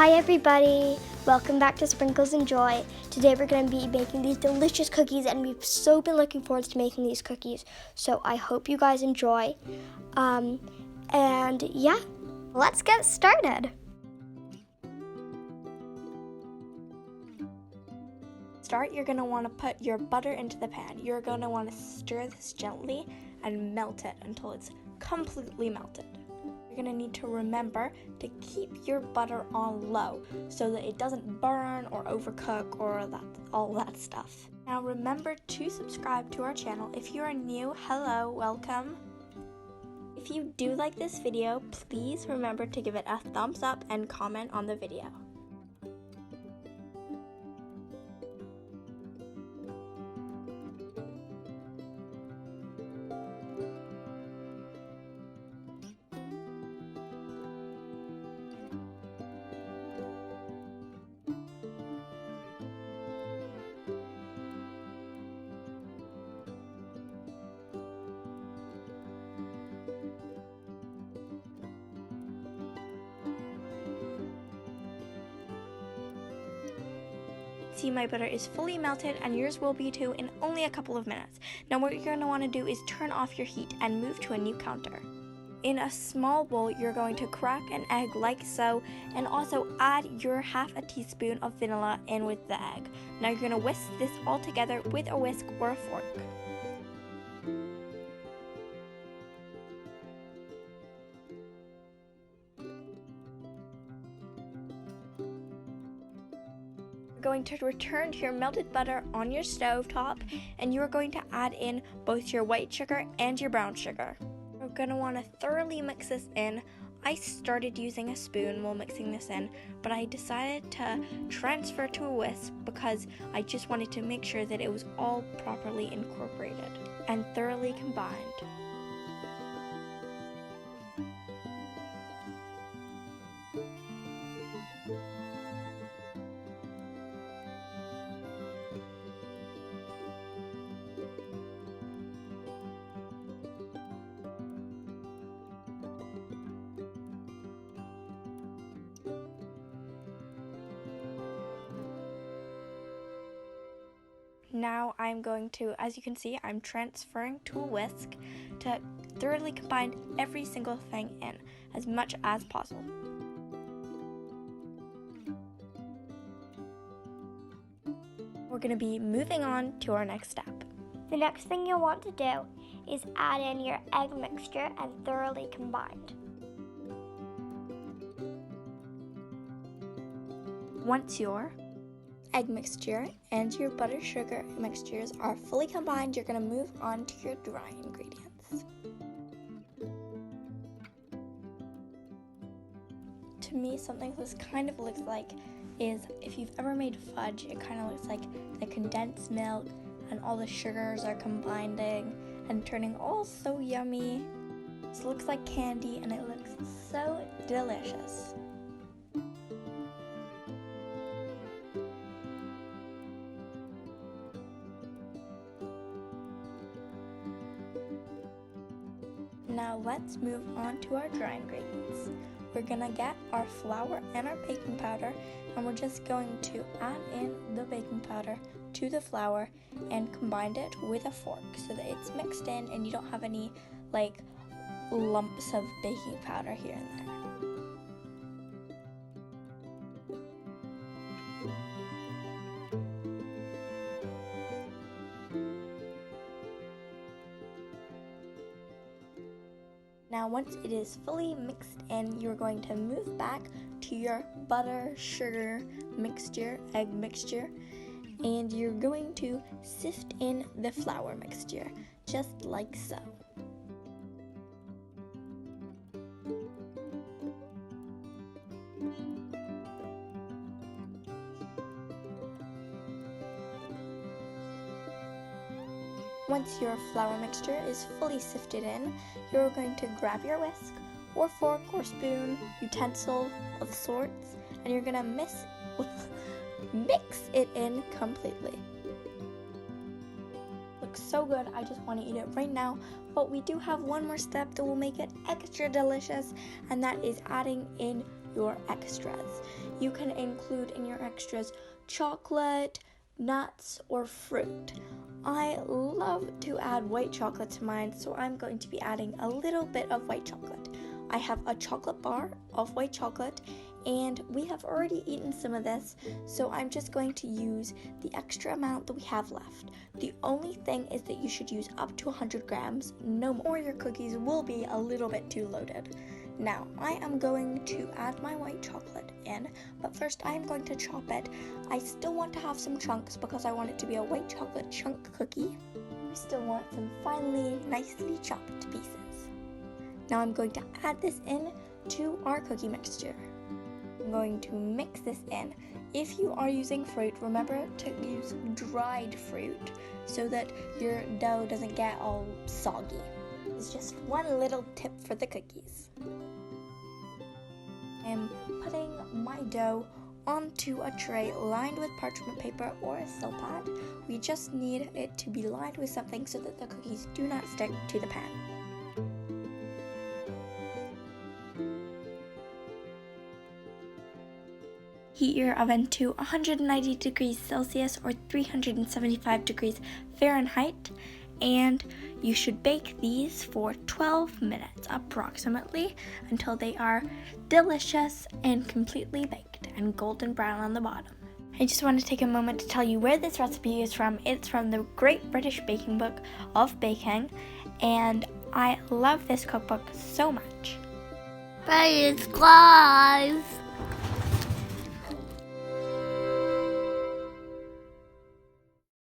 Hi everybody, welcome back to Sprinkles and Joy. Today we're going to be making these delicious cookies and we've so been looking forward to making these cookies. So I hope you guys enjoy. And yeah, let's get started. You're going to want to put your butter into the pan. You're going to want to stir this gently and melt it until it's completely melted. You're going to need to remember to keep your butter on low so that it doesn't burn or overcook or all that stuff. Now remember to subscribe to our channel. If you are new, hello, welcome. If you do like this video, please remember to give it a thumbs up and comment on the video. See, my butter is fully melted and yours will be too in only a couple of minutes. Now what you're going to want to do is turn off your heat and move to a new counter. In a small bowl, you're going to crack an egg like so and also add your half a teaspoon of vanilla in with the egg. Now you're going to whisk this all together with a whisk or a fork. Going to return to your melted butter on your stove top and you are going to add in both your white sugar and your brown sugar. You're going to want to thoroughly mix this in. I started using a spoon while mixing this in, but I decided to transfer to a whisk because I just wanted to make sure that it was all properly incorporated and thoroughly combined. Now I'm going to, as you can see, I'm transferring to a whisk to thoroughly combine every single thing in as much as possible. We're going to be moving on to our next step. The next thing you'll want to do is add in your egg mixture and thoroughly combined. Once your egg mixture and your butter sugar mixtures are fully combined, you're going to move on to your dry ingredients. To me, something this kind of looks like is, if you've ever made fudge, it kind of looks like the condensed milk and all the sugars are combining and turning all so yummy. This looks like candy and it looks so delicious. Now let's move on to our dry ingredients. We're gonna get our flour and our baking powder and we're just going to add in the baking powder to the flour and combine it with a fork so that it's mixed in and you don't have any lumps of baking powder here and there. Now once it is fully mixed in, you're going to move back to your butter, sugar mixture, egg mixture, and you're going to sift in the flour mixture, just like so. Once your flour mixture is fully sifted in, you're going to grab your whisk or fork or spoon, utensil of sorts, and you're going to mix it in completely. Looks so good, I just want to eat it right now. But we do have one more step that will make it extra delicious, and that is adding in your extras. You can include in your extras chocolate, nuts, or fruit. I love to add white chocolate to mine, so I'm going to be adding a little bit of white chocolate. I have a chocolate bar of white chocolate, and we have already eaten some of this, so I'm just going to use the extra amount that we have left. The only thing is that you should use up to 100 grams, no more, or your cookies will be a little bit too loaded. Now, I am going to add my white chocolate in, but first I am going to chop it. I still want to have some chunks because I want it to be a white chocolate chunk cookie. I still want some finely, nicely chopped pieces. Now I'm going to add this in to our cookie mixture. I'm going to mix this in. If you are using fruit, remember to use dried fruit so that your dough doesn't get all soggy. It's just one little tip for the cookies. I'm putting my dough onto a tray lined with parchment paper or a silk pad. We just need it to be lined with something so that the cookies do not stick to the pan. Heat your oven to 190 degrees Celsius or 375 degrees Fahrenheit, and you should bake these for 12 minutes approximately until they are delicious and completely baked and golden brown on the bottom. I just want to take a moment to tell you where this recipe is from. It's from the Great British Baking Book of Baking, and I love this cookbook so much. Please, guys.